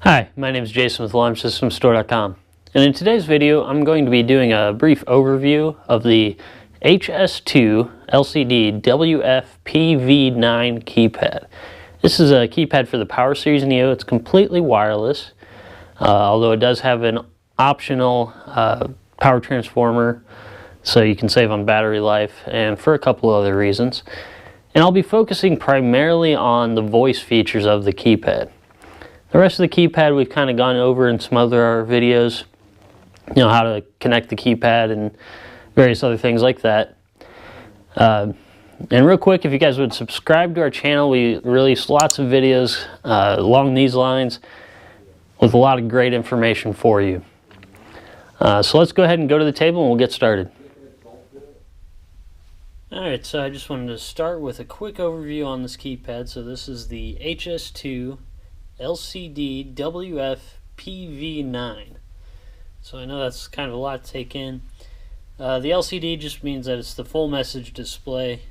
Hi, my name is Jason with AlarmSystemStore.com, and in today's video I'm going to be doing a brief overview of the HS2LCDWFPV9 keypad. This is a keypad for the PowerSeries NEO. It's completely wireless, although it does have an optional power transformer, so you can save on battery life and for a couple other reasons. And I'll be focusing primarily on the voice features of the keypad. The rest of the keypad we've kind of gone over in some other videos, you know, how to connect the keypad and various other things like that. And real quick, if you guys would subscribe to our channel, we release lots of videos along these lines with a lot of great information for you. So let's go ahead and go to the table and we'll get started. Alright, so I just wanted to start with a quick overview on this keypad. So this is the HS2LCDWFPV9. So I know that's kind of a lot to take in. The LCD just means that it's the full message display,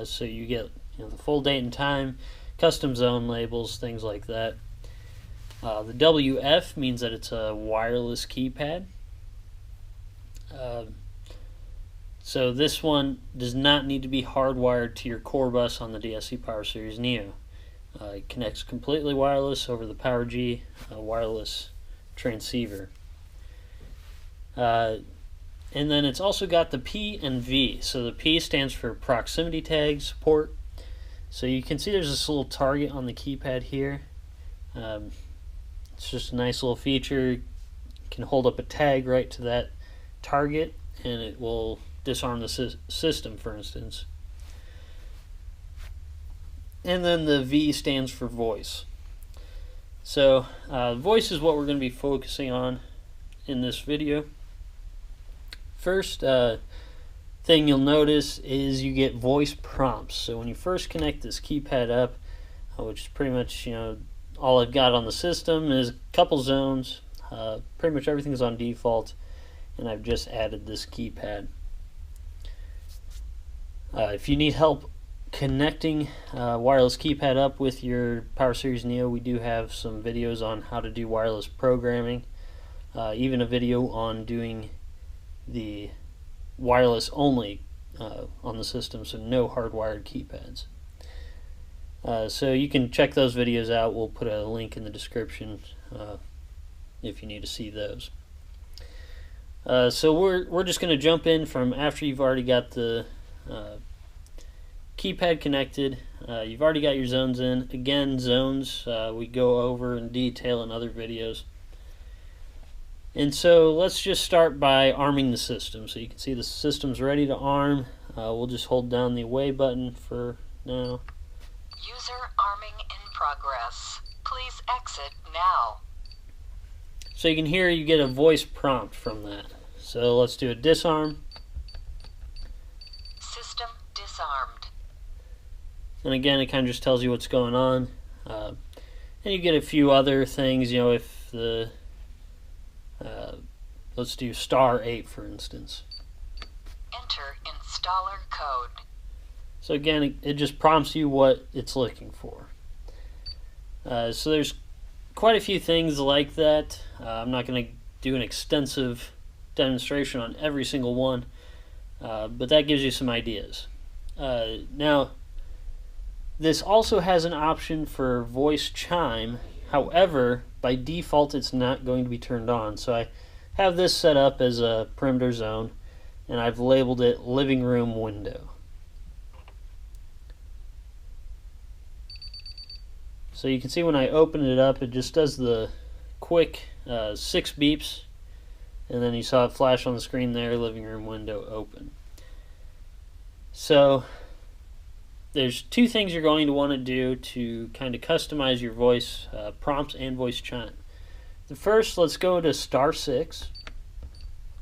so you get the full date and time, custom zone labels, things like that. The WF means that it's a wireless keypad. So this one does not need to be hardwired to your core bus on the DSC PowerSeries NEO. It connects completely wireless over the PowerG wireless transceiver. And then it's also got the P and V. So the P stands for proximity tag support. So you can see there's this little target on the keypad here. It's just a nice little feature. You can hold up a tag right to that target and it will disarm the system, for instance. And then the V stands for voice. So voice is what we're going to be focusing on in this video. First thing you'll notice is you get voice prompts. So when you first connect this keypad up, which is pretty much all I've got on the system, is a couple zones. Pretty much everything's on default, and I've just added this keypad. If you need help connecting wireless keypad up with your PowerSeries NEO, we do have some videos on how to do wireless programming, even a video on doing the wireless only on the system, so no hardwired keypads. So you can check those videos out. We'll put a link in the description if you need to see those. So we're just going to jump in from after you've already got the keypad connected. You've already got your zones in. Again, zones we go over in detail in other videos. And so let's just start by arming the system. So you can see the system's ready to arm. We'll just hold down the away button for now. User arming in progress. Please exit now. So you can hear you get a voice prompt from that. So let's do a disarm. System disarmed. And again, it kind of just tells you what's going on. And you get a few other things, if the, let's do *8 for instance. Enter installer code. So again, it just prompts you what it's looking for. So there's quite a few things like that. I'm not going to do an extensive demonstration on every single one, but that gives you some ideas. Now, this also has an option for voice chime. However, by default it's not going to be turned on. So I have this set up as a perimeter zone, and I've labeled it living room window. So you can see when I open it up, it just does the quick 6 beeps, and then you saw it flash on the screen there, living room window open. So there's two things you're going to want to do to kind of customize your voice prompts and voice chime. The first, let's go to *6.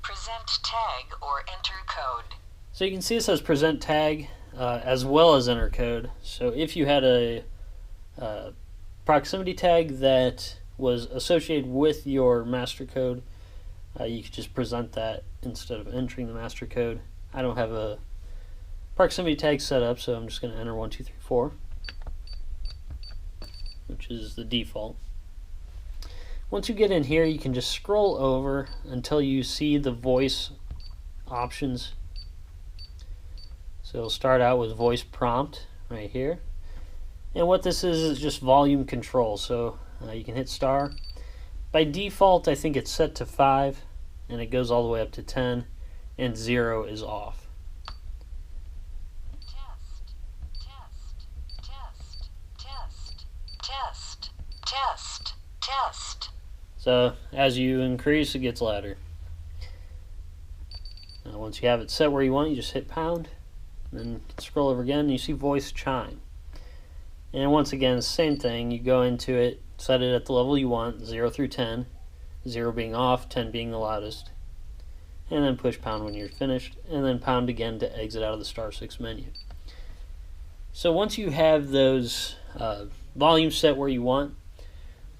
Present tag or enter code. So you can see it says present tag as well as enter code. So if you had a proximity tag that was associated with your master code, you could just present that instead of entering the master code. I don't have a proximity tag set up, so I'm just going to enter 1, 2, 3, 4, which is the default. Once you get in here, you can just scroll over until you see the voice options. So it'll start out with voice prompt right here. And what this is just volume control. So you can hit star. By default, I think it's set to 5, and it goes all the way up to 10, and 0 is off. Test. So as you increase, it gets louder. Once you have it set where you want, you just hit pound, then scroll over again, and you see voice chime. And once again, same thing, you go into it, set it at the level you want, 0 through 10, 0 being off, 10 being the loudest, and then push pound when you're finished, and then pound again to exit out of the star 6 menu. So once you have those volumes set where you want,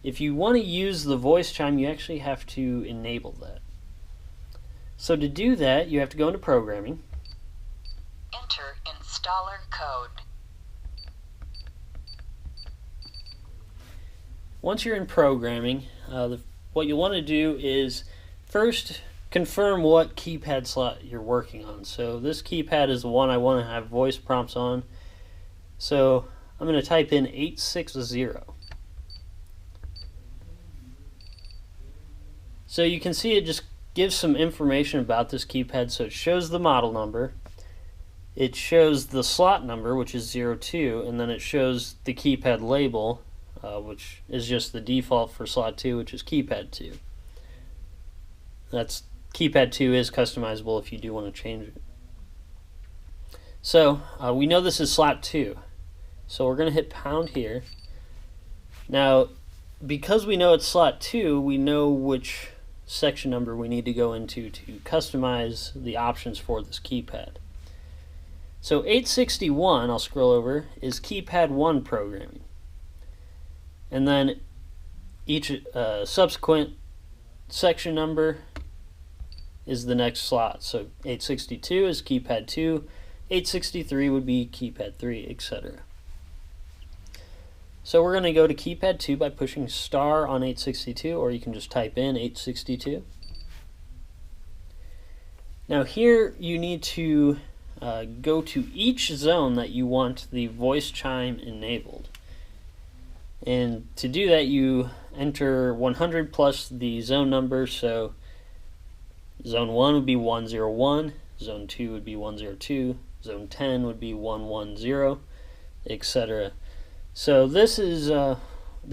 if you want to use the voice chime, you actually have to enable that. So to do that, you have to go into programming. Enter installer code. Once you're in programming, what you want to do is first confirm what keypad slot you're working on. So this keypad is the one I want to have voice prompts on. So I'm going to type in 860. So you can see it just gives some information about this keypad. So it shows the model number, it shows the slot number, which is 02, and then it shows the keypad label, which is just the default for slot 2, which is keypad 2. Keypad 2 is customizable if you do want to change it. So we know this is slot 2, so we're going to hit pound here. Now, because we know it's slot 2, we know which section number we need to go into to customize the options for this keypad. So 861, I'll scroll over, is keypad 1 programming. And then each subsequent section number is the next slot. So 862 is keypad 2, 863 would be keypad 3, etc. So we're going to go to keypad 2 by pushing star on 862, or you can just type in 862. Now here you need to go to each zone that you want the voice chime enabled. And to do that, you enter 100 plus the zone number. So zone 1 would be 101, zone 2 would be 102, zone 10 would be 110, etc. So this is the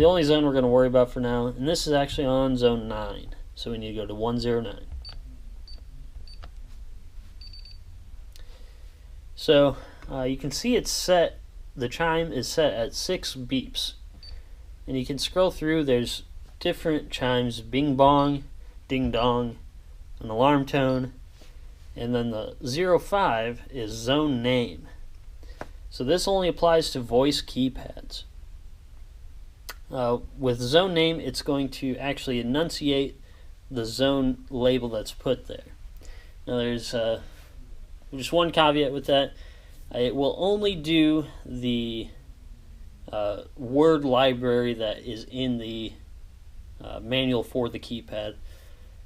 only zone we're going to worry about for now, and this is actually on zone 9. So we need to go to 109. So you can see it's set, the chime is set at 6 beeps. And you can scroll through, there's different chimes, bing bong, ding dong, an alarm tone, and then the 05 is zone name. So this only applies to voice keypads. With zone name, it's going to actually enunciate the zone label that's put there. Now there's just one caveat with that. It will only do the word library that is in the manual for the keypad.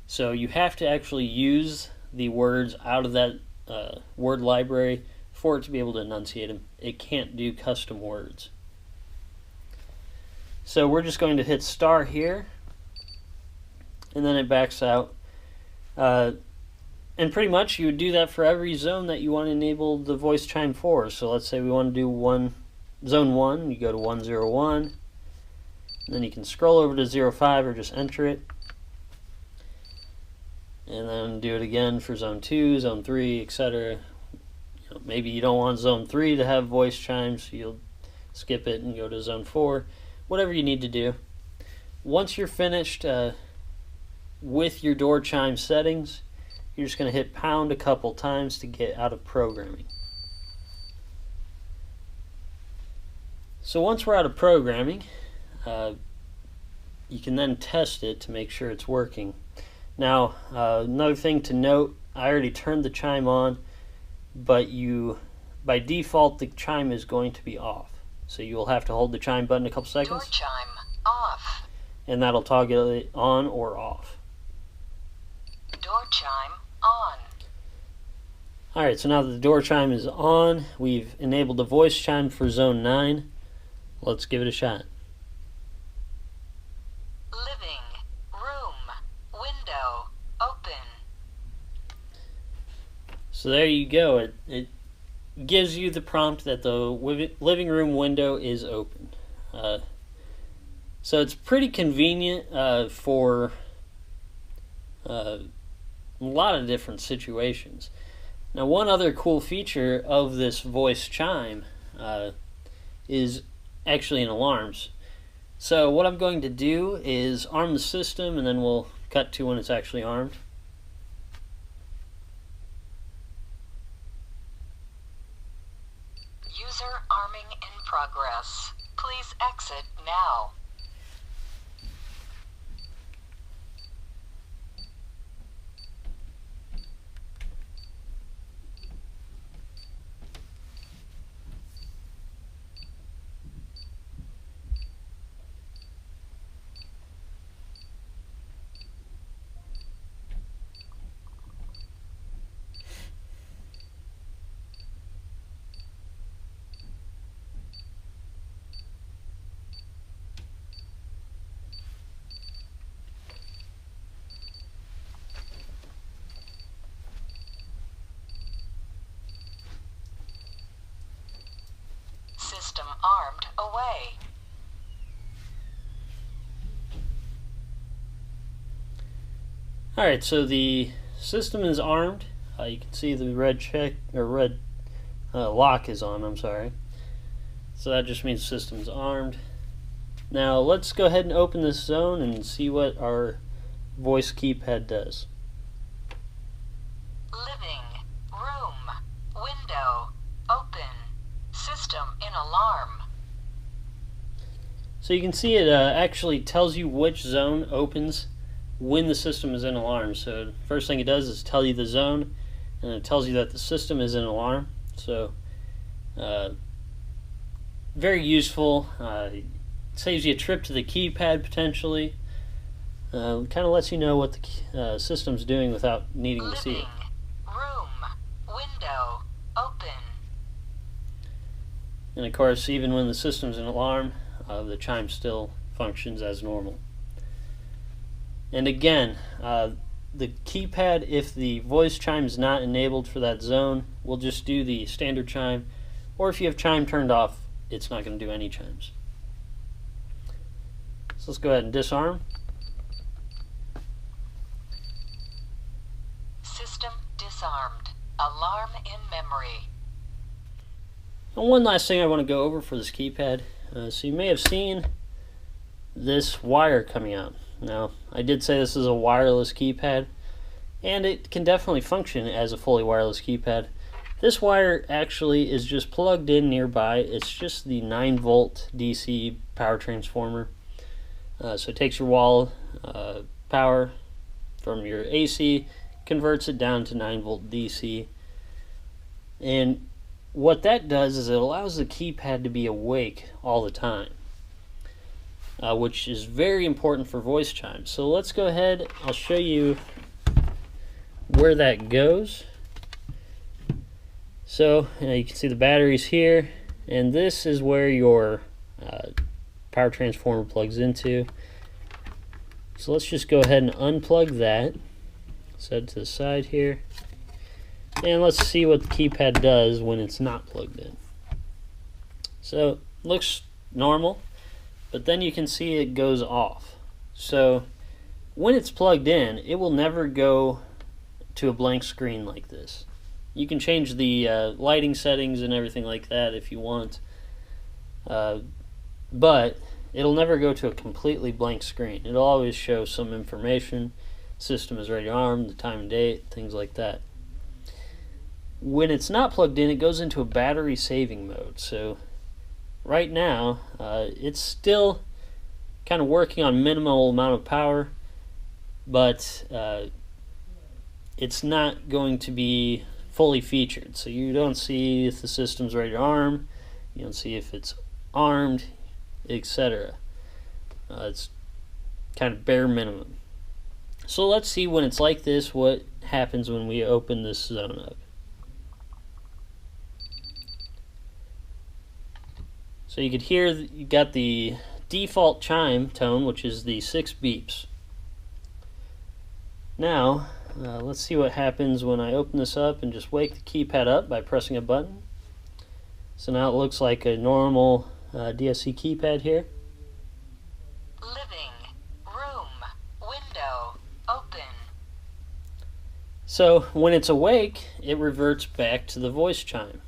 So you have to actually use the words out of that word library for it to be able to enunciate them. It can't do custom words. So we're just going to hit star here, and then it backs out. And pretty much you would do that for every zone that you want to enable the voice chime for. So let's say we want to do zone 1, you go to 101, and then you can scroll over to 05 or just enter it. And then do it again for zone 2, zone 3, etc. Maybe you don't want zone 3 to have voice chimes, so you'll skip it and go to zone 4. Whatever you need to do. Once you're finished with your door chime settings, you're just going to hit pound a couple times to get out of programming. So once we're out of programming, you can then test it to make sure it's working. Now, another thing to note, I already turned the chime on, but by default the chime is going to be off. So you'll have to hold the chime button a couple seconds. Door chime off. and that'll toggle it on or off. Door chime on. Alright, so now that the door chime is on, we've enabled the voice chime for zone 9. Let's give it a shot. Living room window open. So there you go. It gives you the prompt that the living room window is open. So it's pretty convenient for a lot of different situations. Now, one other cool feature of this voice chime is actually in alarms. So what I'm going to do is arm the system, and then we'll cut to when it's actually armed. User arming in progress. Please exit now. System armed away. Alright, so the system is armed. You can see the red check, or red lock is on, I'm sorry. So that just means the system's armed. Now let's go ahead and open this zone and see what our voice keypad does. Living room window open. System in alarm. So you can see it actually tells you which zone opens when the system is in alarm. So first thing it does is tell you the zone, and it tells you that the system is in alarm. So very useful. Saves you a trip to the keypad potentially. Kind of lets you know what the system's doing without needing to see it. Room window open. And of course, even when the system's in alarm, the chime still functions as normal. And again, the keypad, if the voice chime is not enabled for that zone, will just do the standard chime, or if you have chime turned off, it's not going to do any chimes. So let's go ahead and disarm. System disarmed. Alarm in memory. And one last thing I want to go over for this keypad. So you may have seen this wire coming out. Now, I did say this is a wireless keypad, and it can definitely function as a fully wireless keypad. This wire actually is just plugged in nearby. It's just the 9-volt DC power transformer. So it takes your wall power from your AC, converts it down to 9-volt DC, and what that does is it allows the keypad to be awake all the time, which is very important for voice chimes. So let's go ahead, I'll show you where that goes. So you can see the batteries here, and this is where your power transformer plugs into. So let's just go ahead and unplug that, set it to the side here. And let's see what the keypad does when it's not plugged in. So, looks normal, but then you can see it goes off. So, when it's plugged in, it will never go to a blank screen like this. You can change the lighting settings and everything like that if you want, but it'll never go to a completely blank screen. It'll always show some information, system is ready to arm, the time and date, things like that. When it's not plugged in, it goes into a battery saving mode. So right now, it's still kind of working on minimal amount of power, but it's not going to be fully featured. So you don't see if the system's ready to arm, you don't see if it's armed, etc. It's kind of bare minimum. So let's see when it's like this, what happens when we open this zone up. So you could hear you got the default chime tone, which is the 6 beeps. Now, let's see what happens when I open this up and just wake the keypad up by pressing a button. So now it looks like a normal DSC keypad here. Living room window open. So when it's awake, it reverts back to the voice chime.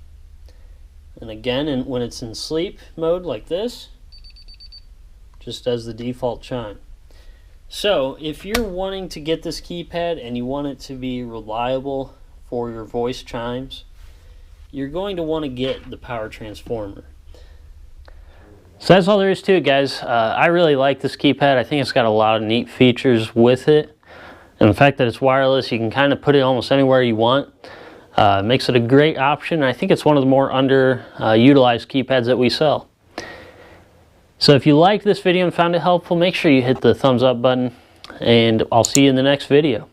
And again, when it's in sleep mode like this, just does the default chime. So if you're wanting to get this keypad and you want it to be reliable for your voice chimes, you're going to want to get the power transformer. So that's all there is to it, guys. I really like this keypad. I think it's got a lot of neat features with it. And the fact that it's wireless, you can kind of put it almost anywhere you want. Makes it a great option. I think it's one of the more underutilized keypads that we sell. So if you liked this video and found it helpful, make sure you hit the thumbs up button, and I'll see you in the next video.